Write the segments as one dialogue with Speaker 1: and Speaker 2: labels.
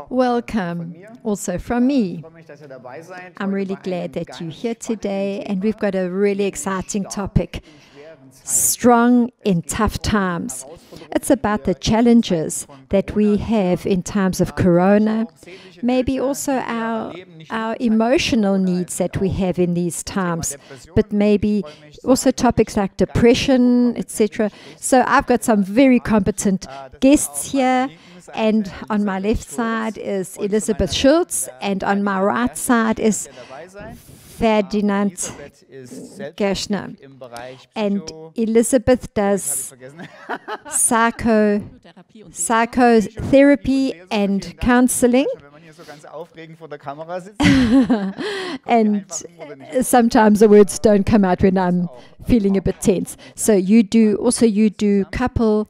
Speaker 1: Welcome also from me. I'm really glad that you're here today, and we've got a really exciting topic. Strong in tough times. It's about the challenges that we have in times of Corona, maybe also our emotional needs that we have in these times, but maybe also topics like depression, etc. So I've got some very competent guests here, and on my left side is Elisabeth Schulz, and on my right side is Ferdinand Gershner. And Elisabeth does psychotherapy and counseling. And sometimes the words don't come out when I'm feeling a bit tense. So you do couple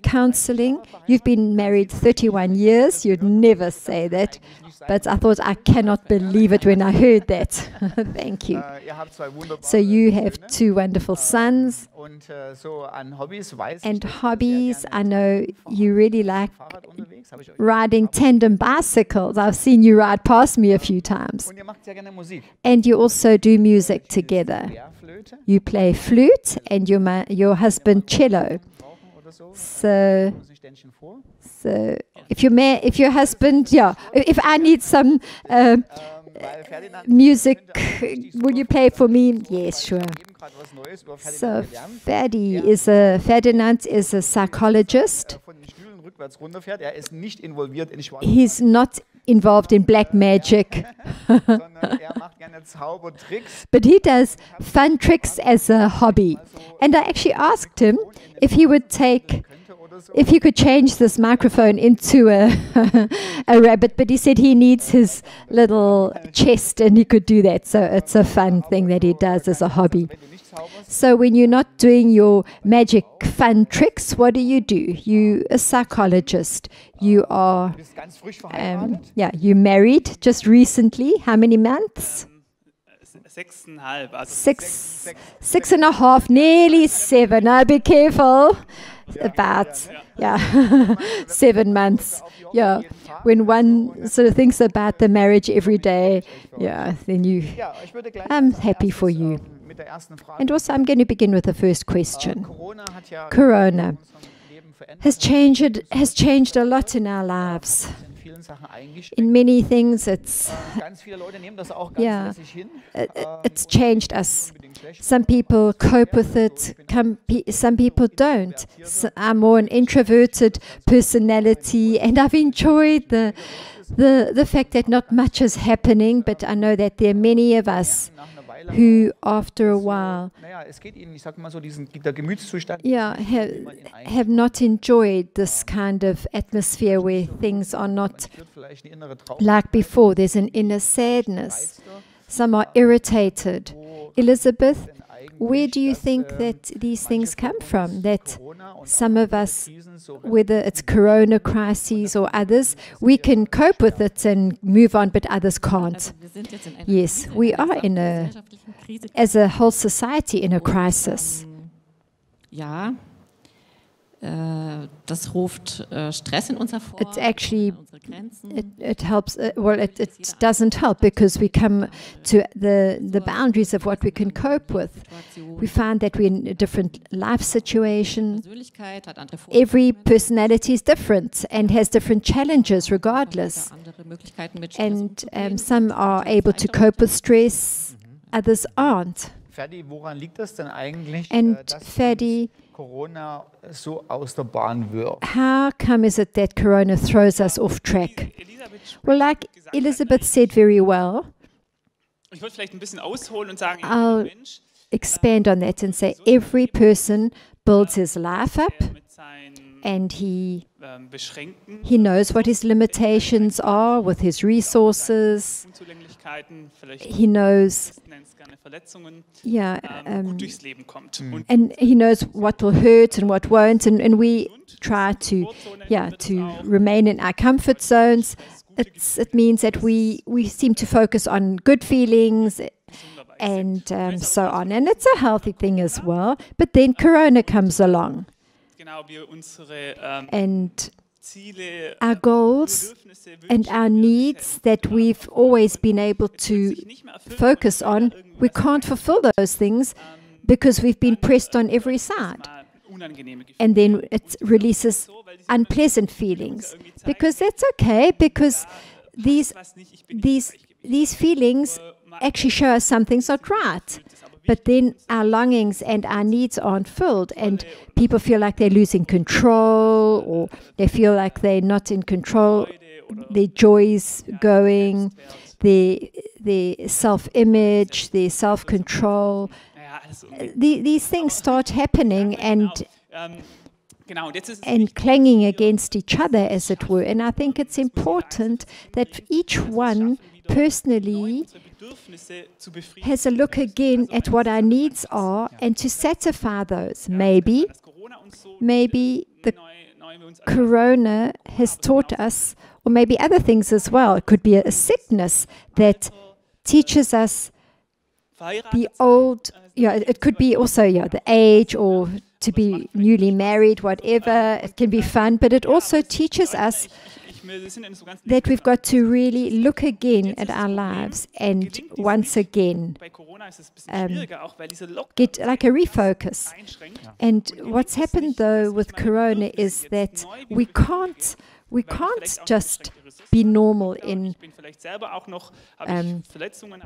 Speaker 1: counseling. You've been married 31 years. You'd never say that. But I thought, I cannot believe it when I heard that. Thank you. So you have two wonderful sons. And hobbies, I know you really like riding tandem bicycles. I've seen you ride past me a few times. And you also do music together. You play flute and your husband cello. So if your husband, if I need some music, will you play for me? Yes, sure. So Ferdinand is a psychologist. He's not involved in black magic, but he does fun tricks as a hobby. And I actually asked him if he could change this microphone into a rabbit, but he said he needs his little chest and he could do that. So it's a fun thing that he does as a hobby. So when you're not doing your magic fun tricks, what do? You're a psychologist. You are, you married just recently. How many months? 6.5, nearly 7. Now be careful. About 7 months. Yeah, when one sort of thinks about the marriage every day, then I'm happy for you. And also, I'm going to begin with the first question. Corona has changed a lot in our lives. In many things, it's changed us. Some people cope with it, some people don't. So I'm more an introverted personality, and I've enjoyed the fact that not much is happening, but I know that there are many of us who, after a while, have not enjoyed this kind of atmosphere where things are not like before. There's an inner sadness. Some are irritated. Elisabeth, where do you think that these things come from? That some of us, whether it's Corona crises or others, we can cope with it and move on, but others can't. Yes, we are as a whole society, in a crisis.
Speaker 2: Das ruft Stress in uns hervor.
Speaker 1: It's actually, it helps, it doesn't help, because we come to the boundaries of what we can cope with. We find that we're in a different life situation. Every personality is different and has different challenges regardless. And some are able to cope with stress, others aren't. And Ferdi, how come is it that Corona throws us off track? Well, like Elisabeth said very well, I'll expand on that and say every person builds his life up, and he knows what his limitations are with his resources. He knows, and he knows what will hurt and what won't, and we try to remain in our comfort zones. It means that we seem to focus on good feelings and so on, and it's a healthy thing as well. But then Corona comes along, and our goals and our needs that we've always been able to focus on, we can't fulfill those things because we've been pressed on every side. And then it releases unpleasant feelings. Because that's okay, because these feelings actually show us something's not right. But then our longings and our needs aren't filled, and people feel like they're losing control, or they feel like they're not in control, their joy's going, their self-image, their self-control. These things start happening and clanging against each other, as it were. And I think it's important that each one personally has a look again at what our needs are and to satisfy those. Maybe the corona has taught us, or maybe other things as well. It could be a sickness that teaches us the old, it could be also the age, or to be newly married, whatever. It can be fun, but it also teaches us that we've got to really look again at our lives and once again get like a refocus. And what's happened though with Corona is that we can't just be normal in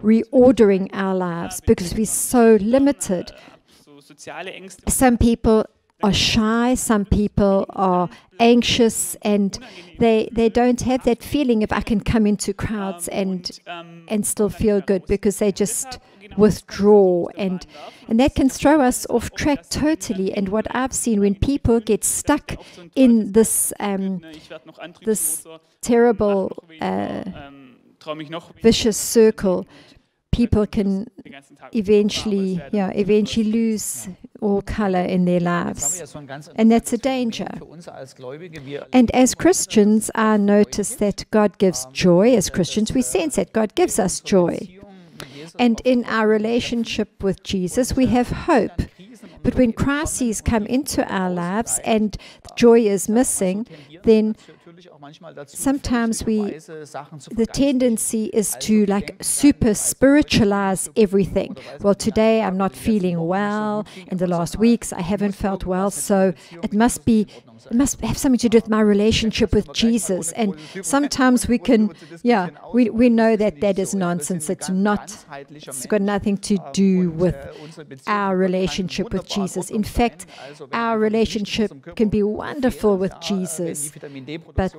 Speaker 1: reordering our lives because we're so limited. Some people are shy, some people are anxious, and they don't have that feeling if I can come into crowds and still feel good, because they just withdraw, and that can throw us off track totally. And what I've seen, when people get stuck in this terrible vicious circle, people can eventually lose all color in their lives. And that's a danger. And as Christians, I notice that God gives joy. As Christians, we sense that God gives us joy. And in our relationship with Jesus, we have hope. But when crises come into our lives and joy is missing, then sometimes the tendency is to like super spiritualize everything. Well, today I'm not feeling well. In the last weeks I haven't felt well, so it must have something to do with my relationship with Jesus. And sometimes we can, we know that is nonsense. It's got nothing to do with our relationship with Jesus. In fact, our relationship can be wonderful with Jesus, but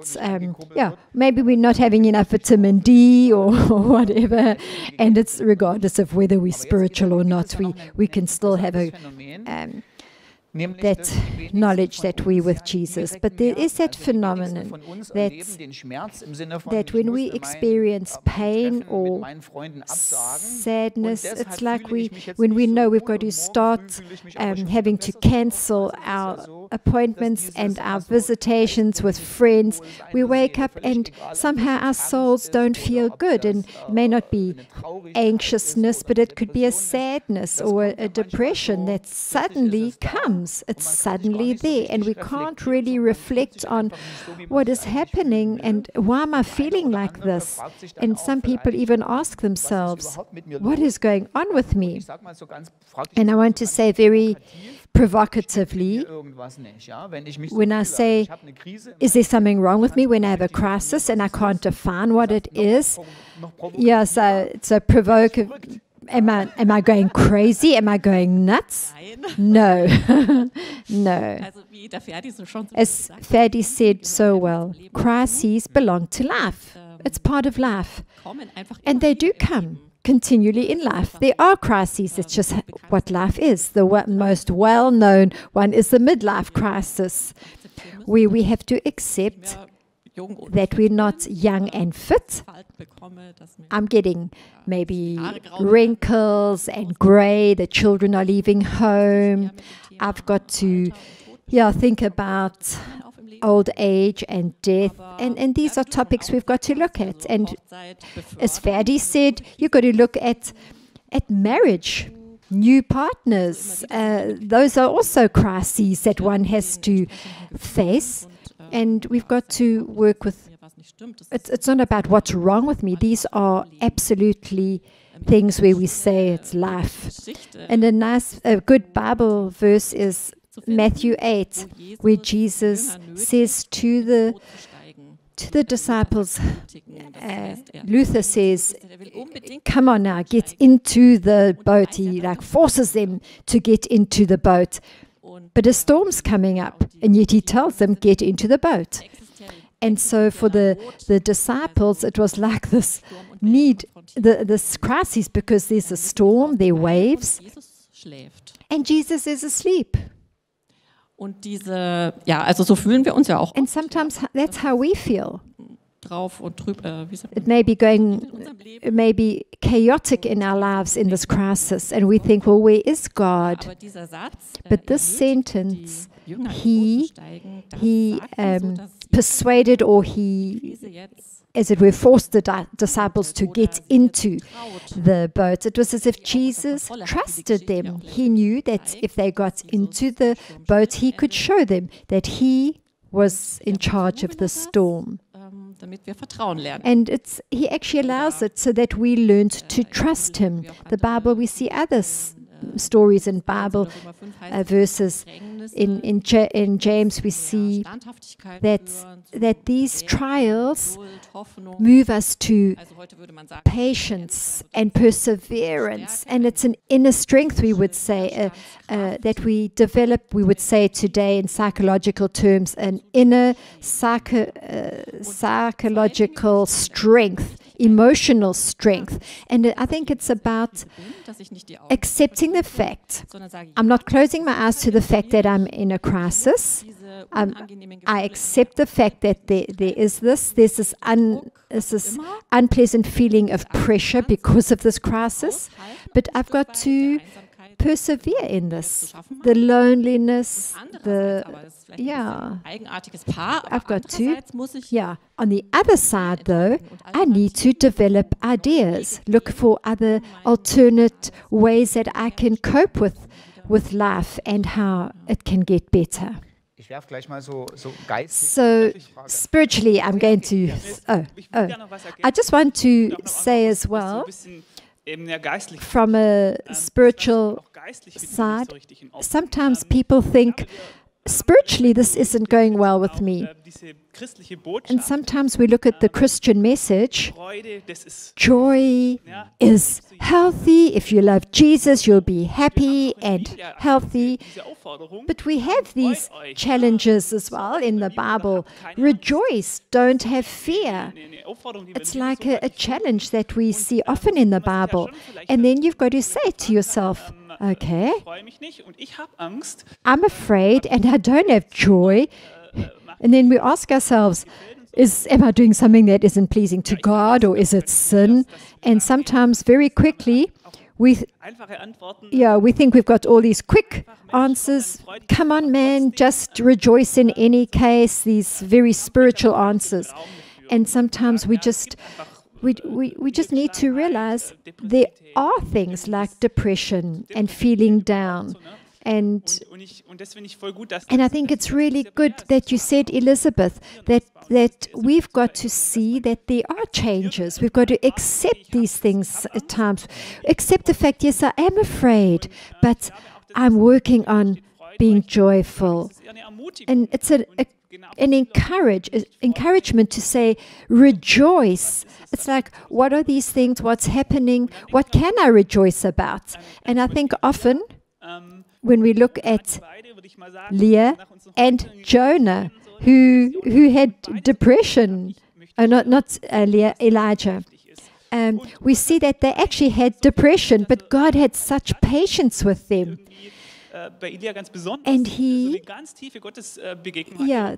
Speaker 1: maybe we're not having enough vitamin D or whatever, and it's regardless of whether we're spiritual or not, we can still have that knowledge that we're with Jesus. But there is that phenomenon that when we experience pain or sadness, it's like when we know we've got to start having to cancel our appointments and our visitations with friends, we wake up and somehow our souls don't feel good. And it may not be anxiousness, but it could be a sadness or a depression that suddenly comes. It's suddenly there, and we can't really reflect on what is happening and why am I feeling like this. And some people even ask themselves, what is going on with me? And I want to say very provocatively, when I say, is there something wrong with me when I have a crisis and I can't define what it is? So provocative. Am I going crazy? Am I going nuts? No. No. As Ferdi said so well, crises belong to life. It's part of life. And they do come continually in life. There are crises. It's just what life is. The most well-known one is the midlife crisis, where we have to accept that we're not young and fit. I'm getting maybe wrinkles and grey. The children are leaving home. I've got to think about old age and death. And these are topics we've got to look at. And as Ferdi said, you've got to look at marriage, new partners. Those are also crises that one has to face. And we've got to work with, it's not about what's wrong with me. These are absolutely things where we say it's life. And a good Bible verse is Matthew 8, where Jesus says to the disciples, Luther says, come on now, get into the boat. He forces them to get into the boat. But a storm's coming up, and yet he tells them, get into the boat. And so for the disciples, it was like this need, this crisis, because there's a storm, there are waves, and Jesus is asleep.
Speaker 2: Und also so fühlen wir uns ja auch.
Speaker 1: And sometimes that's how we feel.
Speaker 2: Drauf und
Speaker 1: it may be chaotic in our lives in this crisis, and we think, well, where is God? But this sentence, he persuaded, or he, as it were, forced the disciples to get into the boat. It was as if Jesus trusted them. He knew that if they got into the boat, he could show them that he was in charge of the storm. And he actually allows it so that we learned to trust him. The Bible, we see other stories in Bible verses. In James, we see that these trials move us to patience and perseverance, and it's an inner strength, we would say, that we develop, we would say today in psychological terms, an inner psychological strength, emotional strength. And I think it's about accepting the fact. I'm not closing my eyes to the fact that I'm in a crisis. I accept the fact that there's this unpleasant feeling of pressure because of this crisis, but I've got to persevere in this. The loneliness, I've got to, On the other side, though, I need to develop ideas, look for other alternate ways that I can cope with life and how it can get better. So spiritually, I'm going to, I just want to say as well, from a spiritual side, sometimes people think, spiritually, this isn't going well with me. And sometimes we look at the Christian message. Joy is healthy. If you love Jesus, you'll be happy and healthy. But we have these challenges as well in the Bible. Rejoice, don't have fear. It's like a challenge that we see often in the Bible. And then you've got to say to yourself, okay, I'm afraid and I don't have joy. And then we ask ourselves, am I doing something that isn't pleasing to God, or is it sin? And sometimes very quickly, we think we've got all these quick answers. Come on, man, just rejoice in any case, these very spiritual answers. And sometimes we just need to realize there are things like depression and feeling down. And I think it's really good that you said, Elisabeth, that we've got to see that there are changes. We've got to accept these things at times. Accept the fact, yes, I am afraid, but I'm working on being joyful. And it's an encouragement to say, rejoice. It's like, what are these things? What's happening? What can I rejoice about? And I think often, when we look at Leah and Jonah, who had depression, not Leah, Elijah, we see that they actually had depression, but God had such patience with them. And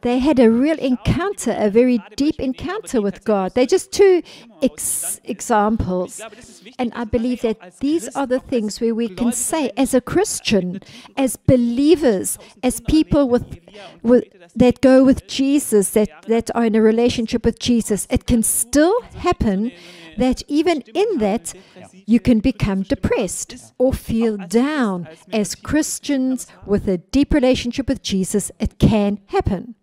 Speaker 1: they had a real encounter, a very deep encounter with God. They're just two examples. And I believe that these are the things where we can say, as a Christian, as believers, as people that go with Jesus, that are in a relationship with Jesus, it can still happen that even in that, you can become depressed or feel down. As Christians with a deep relationship with Jesus, it can happen.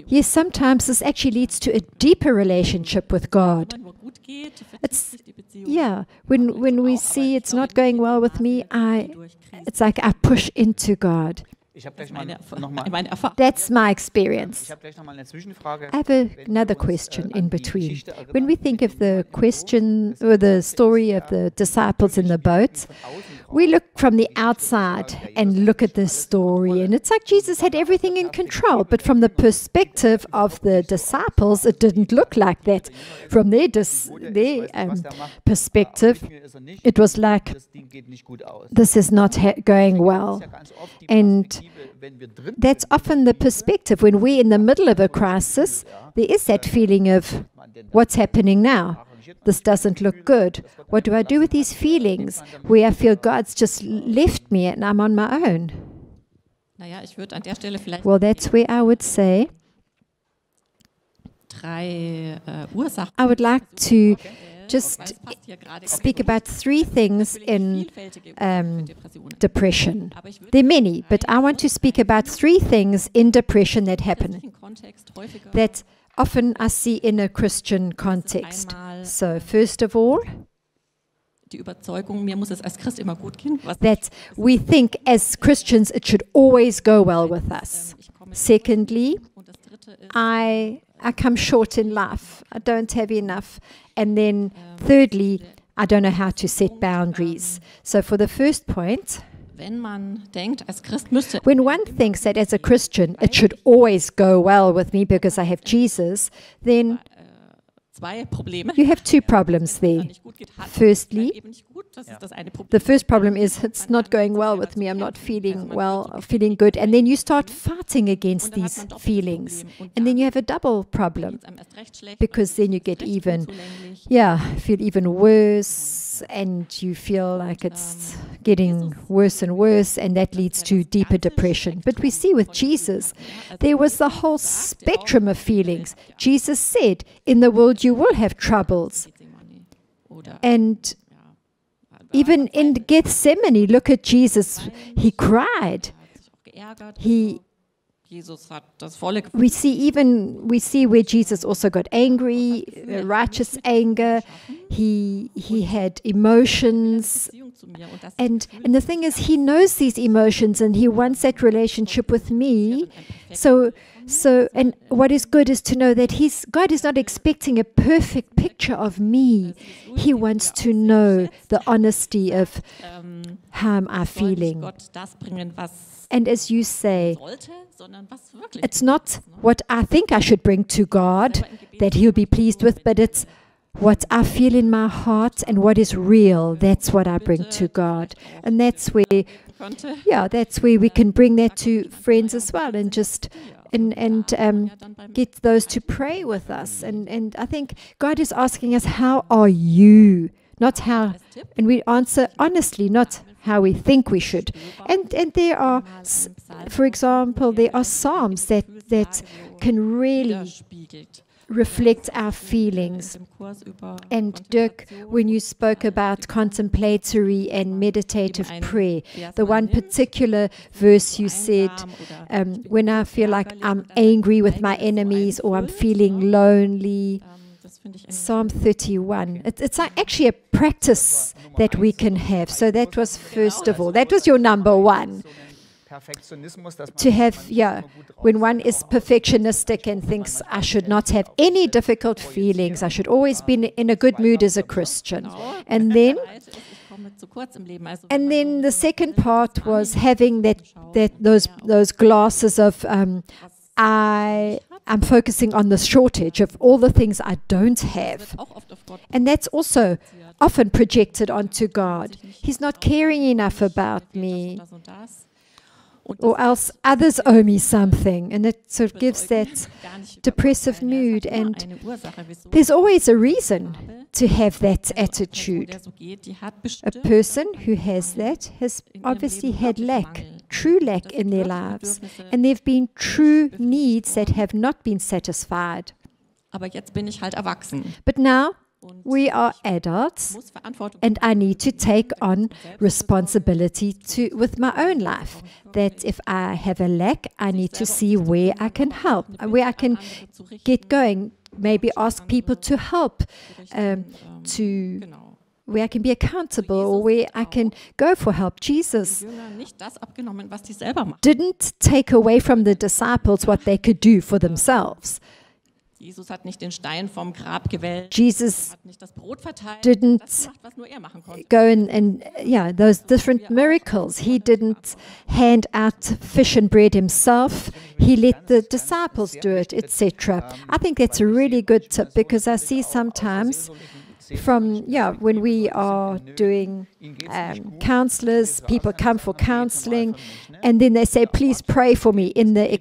Speaker 1: Yes, sometimes this actually leads to a deeper relationship with God. It's, yeah, when we see it's not going well with me, it's like I push into God. That's my experience. I have another question in between. When we think of the question or the story of the disciples in the boat, we look from the outside and look at this story, and it's like Jesus had everything in control. But from the perspective of the disciples, it didn't look like that. From their perspective, it was like, this is not going well. And that's often the perspective. When we're in the middle of a crisis, there is that feeling of, what's happening now? This doesn't look good. What do I do with these feelings where I feel God's just left me and I'm on my own? Well, that's where I would say I would like to just speak about 3 things in depression. There are many, but I want to speak about 3 things in depression that happen, that often I see in a Christian context. So first of all, that we think as Christians it should always go well with us. Secondly, I come short in life. I don't have enough. And then thirdly, I don't know how to set boundaries. So for the first point, when one thinks that as a Christian it should always go well with me because I have Jesus, then you have 2 problems there. Firstly, the first problem is it's not going well with me, I'm not feeling well, or feeling good, and then you start fighting against these feelings. And then you have a double problem, because then you get feel even worse, and you feel like it's getting worse and worse, and that leads to deeper depression. But we see with Jesus, there was the whole spectrum of feelings. Jesus said, in the world you will have troubles. And even in Gethsemane, look at Jesus, he cried. We see where Jesus also got angry, righteous anger. He had emotions, and the thing is, he knows these emotions, and he wants that relationship with me. So, and what is good is to know that God is not expecting a perfect picture of me. He wants to know the honesty of how am I feeling. And as you say, it's not what I think I should bring to God that He'll be pleased with, but it's what I feel in my heart and what is real. That's what I bring to God. And that's where we can bring that to friends as well, and just get those to pray with us. And I think God is asking us, how are you? Not how, and we answer honestly, not how we think we should. And there are, for example, there are psalms that can really reflect our feelings. And Dirk, when you spoke about contemplatory and meditative prayer, the one particular verse you said, when I feel like I'm angry with my enemies or I'm feeling lonely, Psalm 31. It's actually a practice that we can have. So that was first of all. That was your number one. To have, when one is perfectionistic and thinks I should not have any difficult feelings, I should always be in a good mood as a Christian. And then the second part was having those glasses of I'm focusing on the shortage of all the things I don't have. And that's also often projected onto God. He's not caring enough about me. Or else others owe me something. And it sort of gives that depressive mood. And there's always a reason to have that attitude. A person who has that has obviously had true lack in their lives. And there have been true needs that have not been satisfied. But now we are adults, and I need to take on responsibility with my own life. That if I have a lack, I need to see where I can help, where I can get going. Maybe ask people to help, where I can be accountable, or where I can go for help. Jesus didn't take away from the disciples what they could do for themselves.
Speaker 2: Jesus hat nicht den Stein vom Grab gewälzt,
Speaker 1: Jesus
Speaker 2: hat nicht das Brot verteilt,
Speaker 1: didn't
Speaker 2: das gemacht, was nur er machen konnte.
Speaker 1: go and those different miracles. He didn't hand out fish and bread himself. He let the disciples do it, etc. I think that's a really good tip, because I see sometimes when we are doing counselors, people come for counseling, and then they say, please pray for me, in the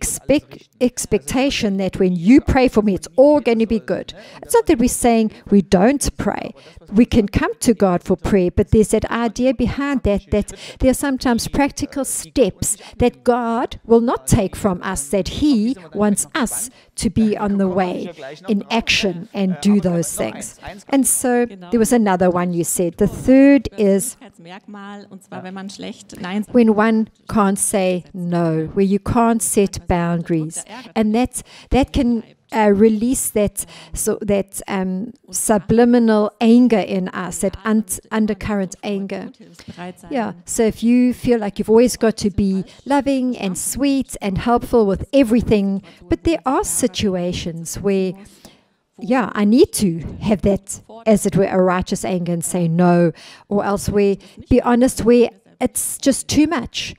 Speaker 1: expectation that when you pray for me, it's all going to be good. It's not that we're saying we don't pray. We can come to God for prayer, but there's that idea behind that there are sometimes practical steps that God will not take from us, that He wants us to be on the way in action and do those things. And so there was another one you said. The third is when one can't say no, where you can't set boundaries, and that can release that subliminal anger in us, that undercurrent anger. Yeah. So if you feel like you've always got to be loving and sweet and helpful with everything, but there are situations where I need to have that, as it were, a righteous anger and say no, or else be honest, where it's just too much,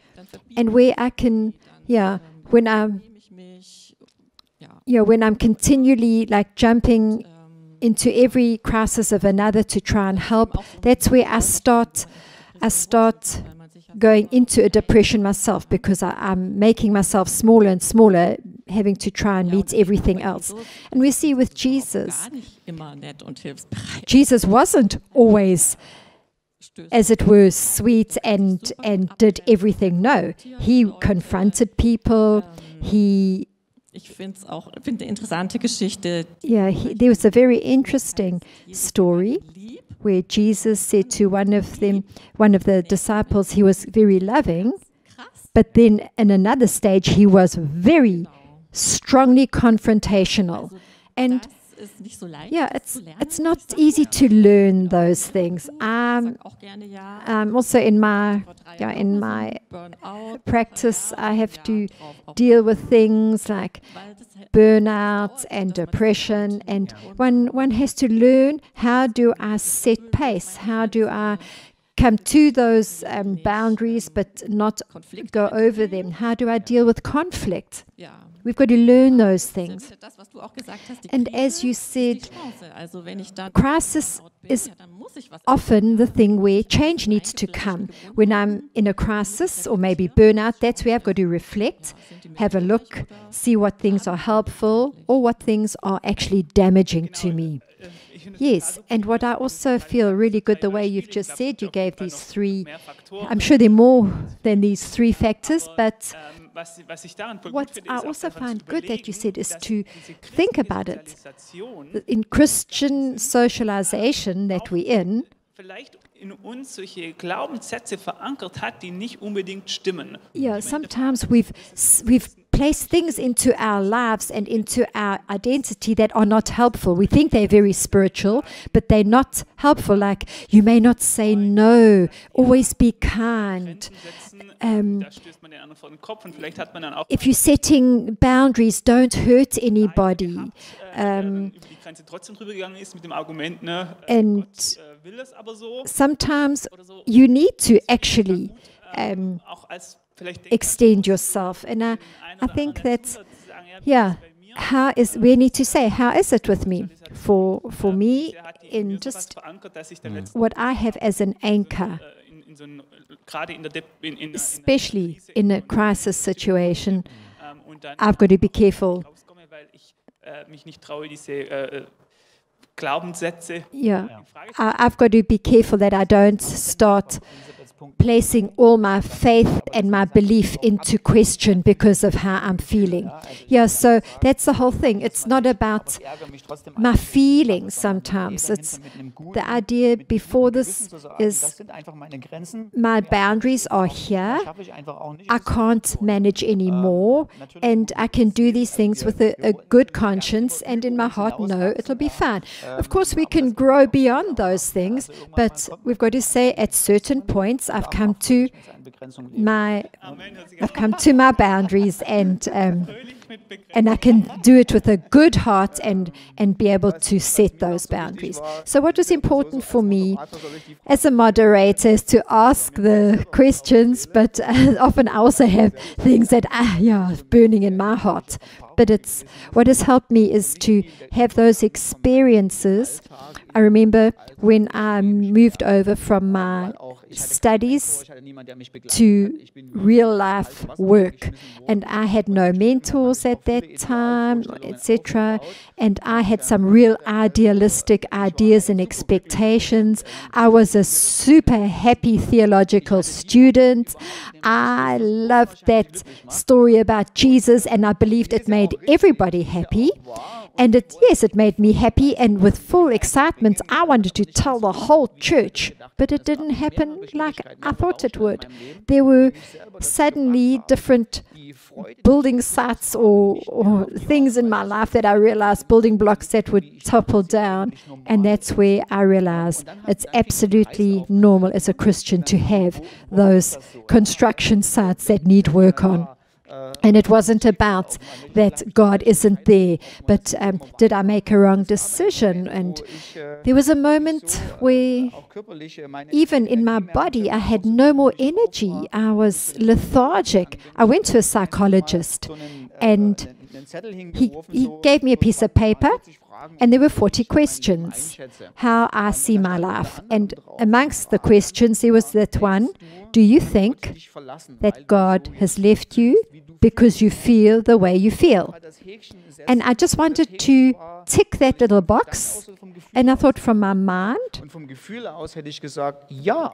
Speaker 1: and where I can, when I'm continually like jumping into every crisis of another to try and help, that's where I start going into a depression myself, because I'm making myself smaller and smaller, having to try and meet everything else. And we see with Jesus, Jesus wasn't always, as it were, sweet and did everything. No, he confronted people.
Speaker 2: Ich finde eine interessante Geschichte.
Speaker 1: There was a very interesting story where Jesus said to one of the disciples, he was very loving, but then in another stage he was very strongly confrontational. And it's not easy to learn those things. Also in my practice, I have to deal with things like burnout and depression, and one has to learn, how do I set pace? How do I come to those boundaries but not go over them? How do I deal with conflict? We've got to learn those things. And as you said, crisis is often the thing where change needs to come. When I'm in a crisis or maybe burnout, that's where I've got to reflect, have a look, see what things are helpful or what things are actually damaging to me. Yes, and what I also feel really good, the way you've just said, you gave these three, I'm sure there are more than these three factors, but what I also find good that you said is to think about it. In Christian socialization that we're in, sometimes we've place things into our lives and into our identity that are not helpful. We think they're very spiritual, but they're not helpful. Like, you may not say no, always be kind. If you're setting boundaries, don't hurt anybody. And sometimes you need to actually extend yourself. And I think that, we need to say, how is it with me? For me, in just what I have as an anchor, especially in a crisis situation, I've got to be careful. I've got to be careful that I don't start placing all my faith and my belief into question because of how I'm feeling. Yeah, so that's the whole thing. It's not about my feelings sometimes. It's the idea before this is my boundaries are here. I can't manage anymore, and I can do these things with a good conscience, and in my heart, no, it'll be fine. Of course, we can grow beyond those things, but we've got to say at certain points, I've come to my boundaries, and I can do it with a good heart and be able to set those boundaries. So what was important for me as a moderator is to ask the questions, but often I also have things that are burning in my heart. But what has helped me is to have those experiences. I remember when I moved over from my studies to real life work, and I had no mentors at that time, etc. And I had some real idealistic ideas and expectations. I was a super happy theological student. I loved that story about Jesus, and I believed it made everybody happy. And it made me happy, and with full excitement, I wanted to tell the whole church, but it didn't happen like I thought it would. There were suddenly different building sites or things in my life that I realized, building blocks that would topple down, and that's where I realized it's absolutely normal as a Christian to have those construction sites that need work on. And it wasn't about that God isn't there, but did I make a wrong decision? And there was a moment where even in my body, I had no more energy. I was lethargic. I went to a psychologist, and he gave me a piece of paper, and there were 40 questions, how I see my life. And amongst the questions, there was that one: do you think that God has left you because you feel the way you feel? And I just wanted to tick that little box, and I thought from my mind,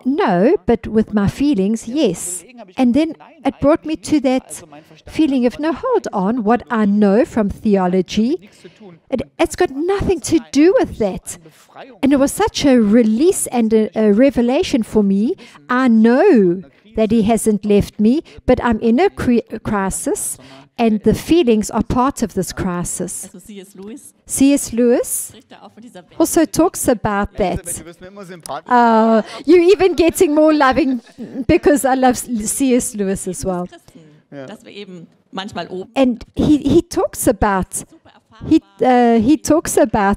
Speaker 1: no, but with my feelings, yes. And then it brought me to that feeling of, no, hold on, what I know from theology, it's got nothing to do with that. And it was such a release and a revelation for me. I know that He hasn't left me, but I'm in a crisis, and the feelings are part of this crisis. C.S. Lewis also talks about that. You're even getting more loving because I love C.S. Lewis as well. And he talks about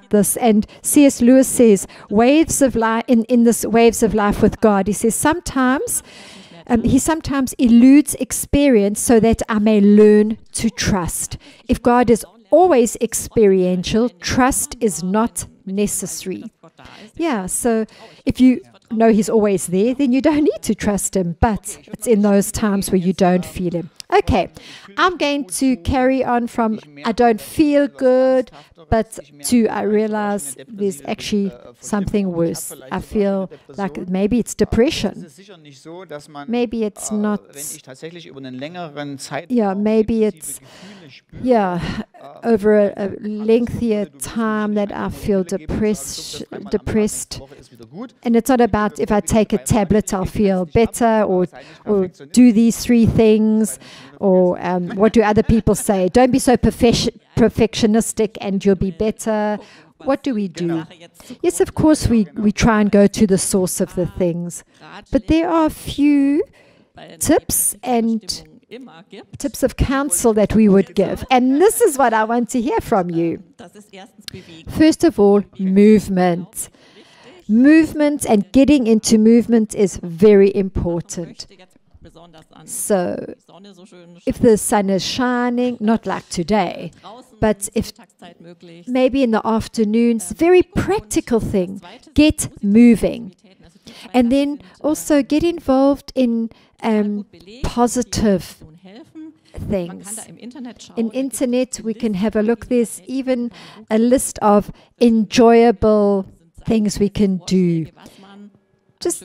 Speaker 1: this, and C.S. Lewis says, waves of life in this waves of life with God. He says He sometimes eludes experience so that I may learn to trust. If God is always experiential, trust is not necessary. Yeah, so if you know He's always there, then you don't need to trust Him, but it's in those times where you don't feel Him. Okay, I'm going to carry on from I don't feel good, but to I realize there's actually something worse. I feel like maybe it's depression. Maybe it's not. Yeah, maybe it's over a lengthier time that I feel depressed. And it's not about if I take a tablet I'll feel better, or do these 3 things, or what do other people say? Don't be so perfectionistic and you'll be better. What do we do? Yes, of course, we try and go to the source of the things. But there are a few tips of counsel that we would give. And this is what I want to hear from you. First of all, movement. Movement and getting into movement is very important. So, if the sun is shining, not like today, but if maybe in the afternoons, very practical thing, get moving. And then also get involved in positive things. In internet, we can have a look. There's even a list of enjoyable things we can do. just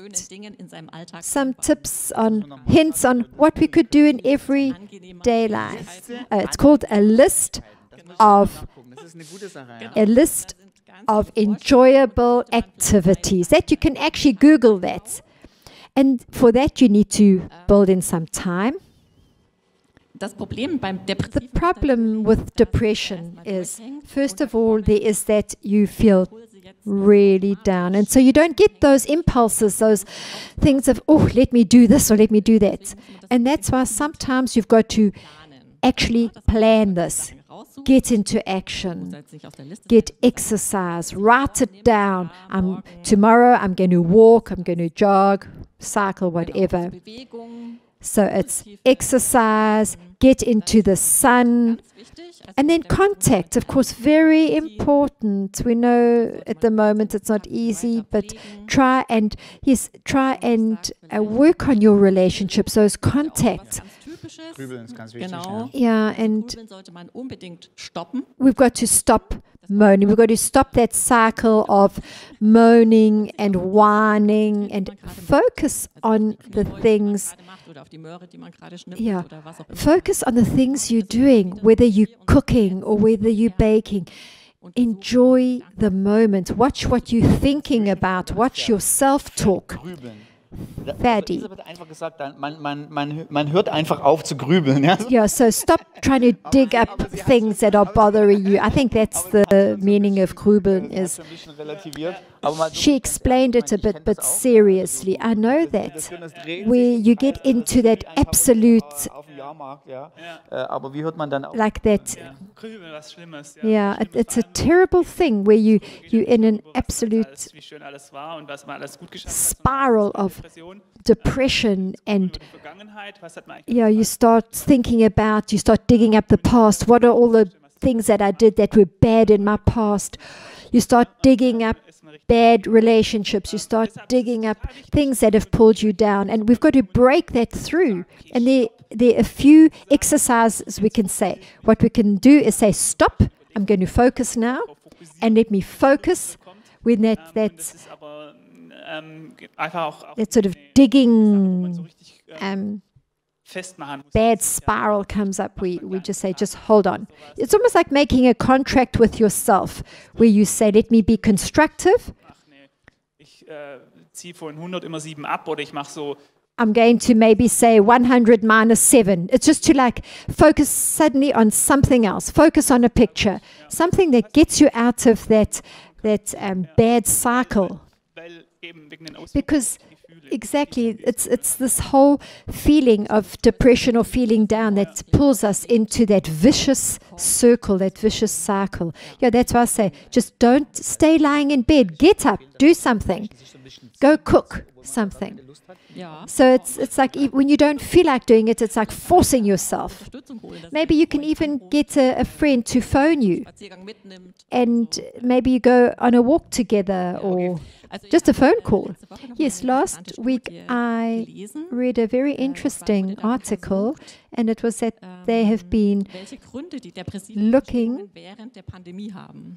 Speaker 1: some tips on, hints on what we could do in everyday life. It's called a list of enjoyable activities. That you can actually Google that. And for that you need to build in some time. The problem with depression is, first of all, there is that you feel really down. And so you don't get those impulses, those things of, oh, let me do this or let me do that. And that's why sometimes you've got to actually plan this. Get into action. Get exercise. Write it down. Tomorrow I'm going to walk, I'm going to jog, cycle, whatever. So it's exercise, get into the sun, and then contact, of course, very important. We know at the moment it's not easy, but try and work on your relationships, those contacts. Yeah, and we've got to stop moaning. We've got to stop that cycle of moaning and whining and focus on the things. Yeah, focus on the things you're doing, whether you're cooking or whether you're baking. Enjoy the moment. Watch what you're thinking about. Watch your self-talk. Ferdi.
Speaker 3: Man hört einfach auf zu grübeln. Ja?
Speaker 1: Yeah, so stop trying to dig up things that are bothering you. I think that's the meaning of grübeln. Is she explained it a bit, but seriously, I know that where you get into that absolute, like that. Yeah, it's a terrible thing where you're in an absolute spiral of depression, and you start thinking about, you start digging up the past. What are all the things that I did that were bad in my past? You start digging up bad relationships. You start digging up things that have pulled you down, and we've got to break that through. And there are a few exercises we can say. What we can do is say, stop, I'm going to focus now, and let me focus when that sort of digging bad spiral comes up. We just say, just hold on. It's almost like making a contract with yourself, where you say, let me be constructive. I'm going to maybe say 100 minus 7. It's just to like focus suddenly on something else. Focus on a picture. Something that gets you out of that bad cycle. Because exactly, it's this whole feeling of depression or feeling down that pulls us into that vicious circle, that vicious cycle. Yeah, that's why I say, just don't stay lying in bed. Get up, do something. Go cook something. So it's like when you don't feel like doing it, it's like forcing yourself. Maybe you can even get a friend to phone you, and maybe you go on a walk together, or just a phone call. Yes, last week I read a very interesting article, and it was that they have been looking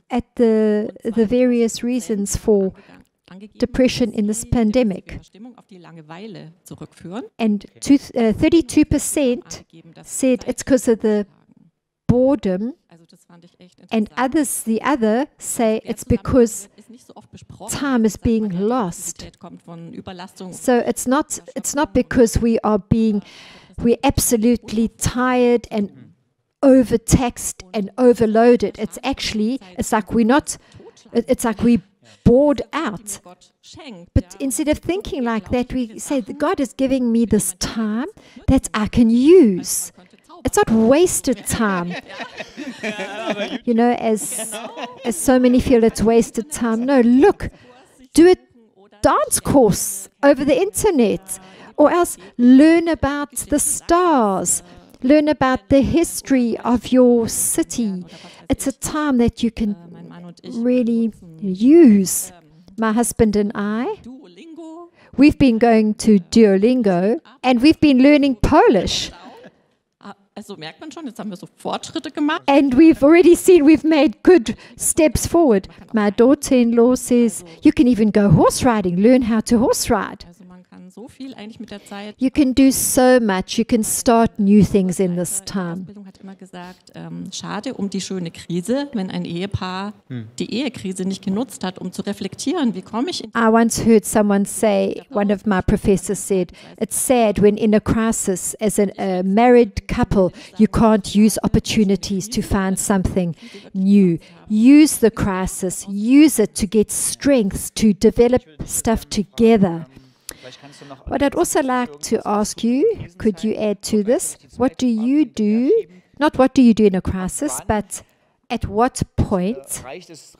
Speaker 1: at the various reasons for depression in this pandemic. And 32% said it's because of the boredom, and the other say it's because time is being lost. So it's not because we're absolutely tired and overtaxed and overloaded. It's like we're bored out. But instead of thinking like that, we say that God is giving me this time that I can use. It's not wasted time. You know, as so many feel it's wasted time. No, look, do a dance course over the internet, or else learn about the stars, learn about the history of your city. It's a time that you can really use. My husband and I, we've been going to Duolingo, and we've been learning Polish.
Speaker 2: Also merkt man schon, jetzt haben wir so Fortschritte gemacht.
Speaker 1: And we've already seen we've made good steps forward. My daughter-in-law says you can even go horse riding, learn how to horse ride.
Speaker 2: Also man kann so viel eigentlich mit der Zeit.
Speaker 1: You can do so much. You can start new things in this time.
Speaker 2: Die Ausbildung hat immer gesagt, schade um die schöne Krise, wenn ein Ehepaar die Ehekrise nicht genutzt hat, um zu reflektieren, wie komme ich in
Speaker 1: I once heard someone say, one of my professors said, it's sad when in a crisis, as a married couple, you can't use opportunities to find something new. Use the crisis, use it to get strength, to develop stuff together. But I'd also like to ask you, could you add to this? What do you do? Not what do you do in a crisis, but at what point?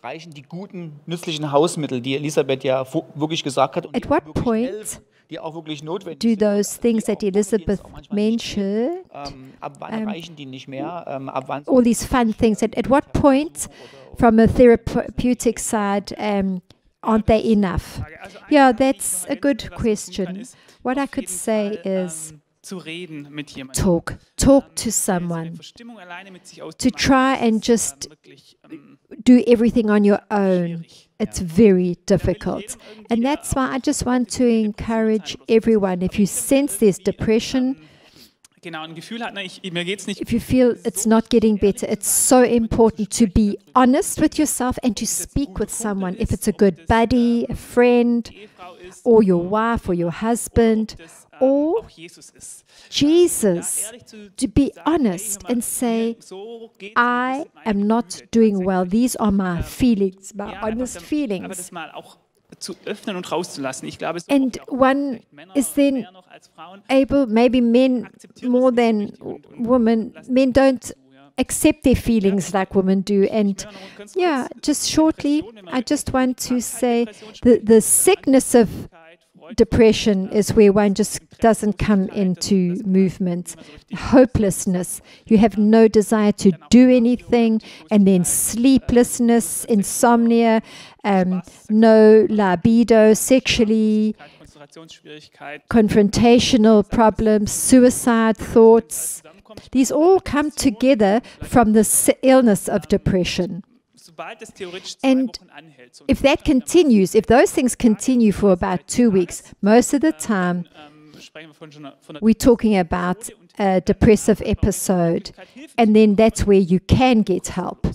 Speaker 3: Reichen die guten, nützlichen Hausmittel, die Elisabeth ja wirklich gesagt hat. Und
Speaker 1: At what point
Speaker 3: die auch wirklich notwendig
Speaker 1: do
Speaker 3: sind.
Speaker 1: those things that Elisabeth mentioned,
Speaker 3: Ab wann reichen die nicht mehr? Ab wann
Speaker 1: all these fun things, at what point, from a therapeutic side, aren't they enough? Yeah, that's a good question. What I could say is talk to someone. To try and just do everything on your own, it's very difficult. And that's why I just want to encourage everyone, if you sense there's depression, if you feel it's not getting better, it's so important to be honest with yourself and to speak with someone. If it's a good buddy, a friend, or your wife or your husband, or Jesus, to be honest and say, I am not doing well. These are my feelings, my honest feelings. And one is then able, maybe men more than women, men don't accept their feelings like women do. And yeah, just shortly, I just want to say the sickness of depression is where one just doesn't come into movement. Hopelessness. You have no desire to do anything, and then sleeplessness, insomnia, no libido, sexually, confrontational problems, suicide thoughts. These all come together from the illness of depression. And if that continues, if those things continue for about 2 weeks, most of the time we're talking about a depressive episode, and then that's where you can get help.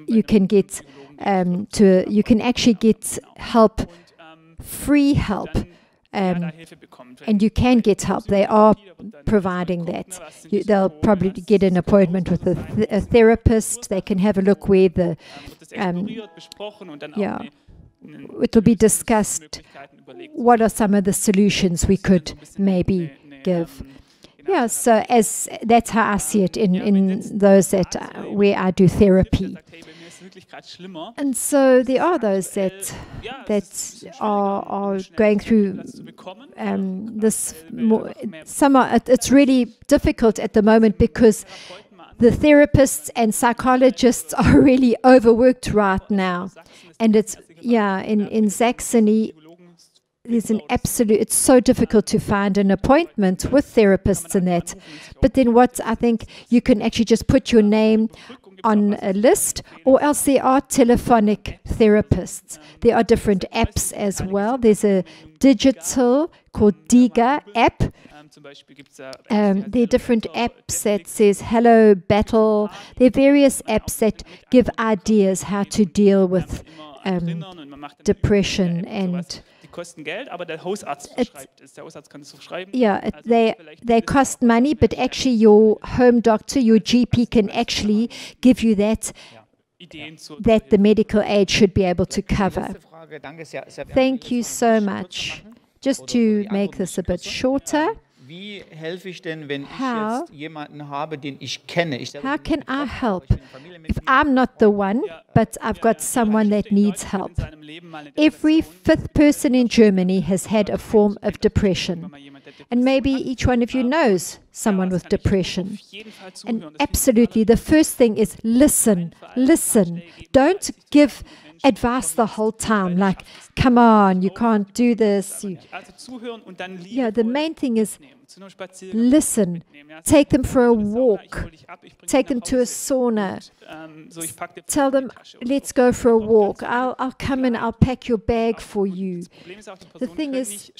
Speaker 1: You can get you can actually get help, free help. And you can get help. They are providing that. They'll probably get an appointment with a therapist. They can have a look where the it will be discussed. What are some of the solutions we could maybe give? Yeah, so as that's how I see it in those that where I do therapy. And so there are those that are going through this. It's really difficult at the moment because the therapists and psychologists are really overworked right now, and it's in Saxony. There's an absolute, it's so difficult to find an appointment with therapists and that. But then what I think you can actually just put your name on a list, or else there are telephonic therapists. There are different apps as well. There's a digital called Diga app. There are different apps that says Hello Battle. There are various apps that give ideas how to deal with depression and they cost money, but actually your home doctor, your GP can actually give you that the medical aid should be able to cover. Thank you so much. Just to make this a bit shorter, how can I help if I'm not the one, but I've got someone that needs help? Every 5th person in Germany has had a form of depression. And maybe each one of you knows someone with depression. And absolutely, the first thing is listen, listen. Don't give advice the whole time, like, come on, you can't do this. Yeah, the main thing is listen. Take them for a walk. Take them to a sauna. Tell them, let's go for a walk. I'll come and I'll pack your bag for you. The thing is,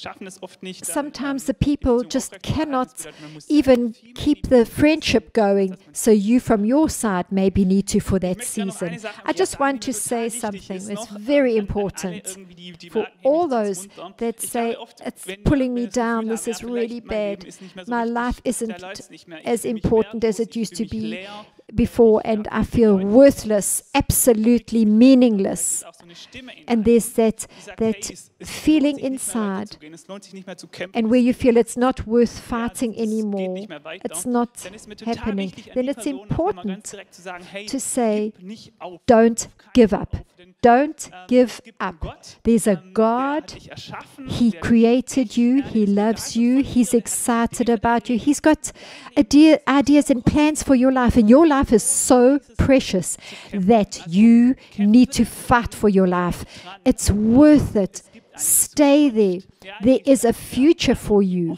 Speaker 1: sometimes the people just cannot even keep the friendship going, so you from your side maybe need to for that season. I just want to say something that's very important for all those that say, it's pulling me down, this is really bad. My life isn't as important as it used to be before, and I feel worthless, absolutely meaningless. And there's that feeling inside, and where you feel it's not worth fighting anymore, it's not happening, then it's important to say, don't give up. Don't give up. There's a God. He created you. He loves you. He's excited about you. He's got ideas and plans for your life. And your life is so precious that you need to fight for your life. It's worth it. Stay there. There is a future for you.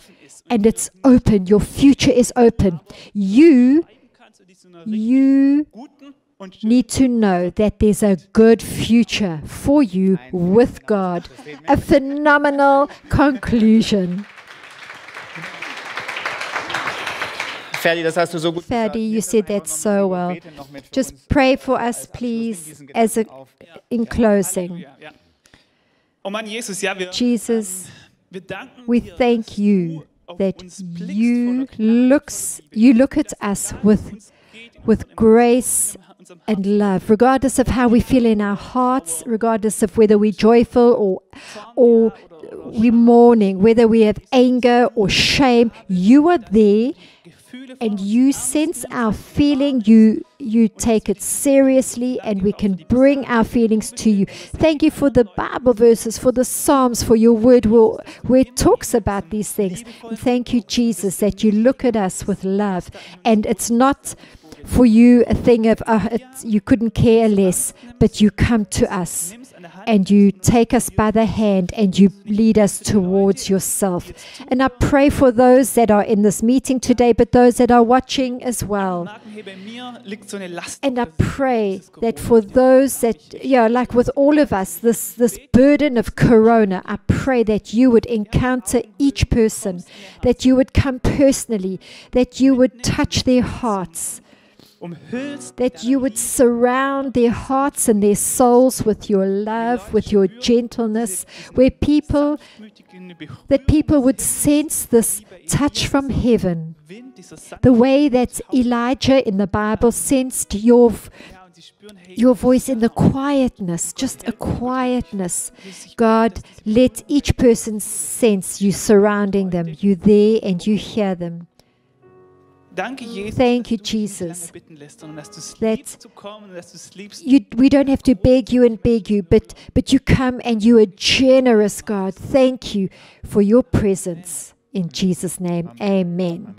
Speaker 1: And it's open. Your future is open. You need to know that there's a good future for you with God. A phenomenal conclusion. Ferdi, you said that so well. Just pray for us, please, in closing. Jesus, we thank you that you look at us with grace and love, regardless of how we feel in our hearts, regardless of whether we're joyful or we're mourning, whether we have anger or shame. You are there, and you sense our feeling. You take it seriously, and we can bring our feelings to you. Thank you for the Bible verses, for the Psalms, for your word where it talks about these things. And thank you, Jesus, that you look at us with love, and it's not for you a thing of you couldn't care less, but you come to us and you take us by the hand and you lead us towards yourself. And I pray for those that are in this meeting today, but those that are watching as well. And I pray that for those that, like with all of us, this burden of Corona, I pray that you would encounter each person, that you would come personally, that you would touch their hearts, that you would surround their hearts and their souls with your love, with your gentleness, that people would sense this touch from heaven, the way that Elijah in the Bible sensed your voice in the quietness, just a quietness. God, let each person sense you surrounding them, you there and you hear them. Thank you, Jesus, that we don't have to beg you, but you come and you are generous, God. Thank you for your presence. In Jesus' name, amen.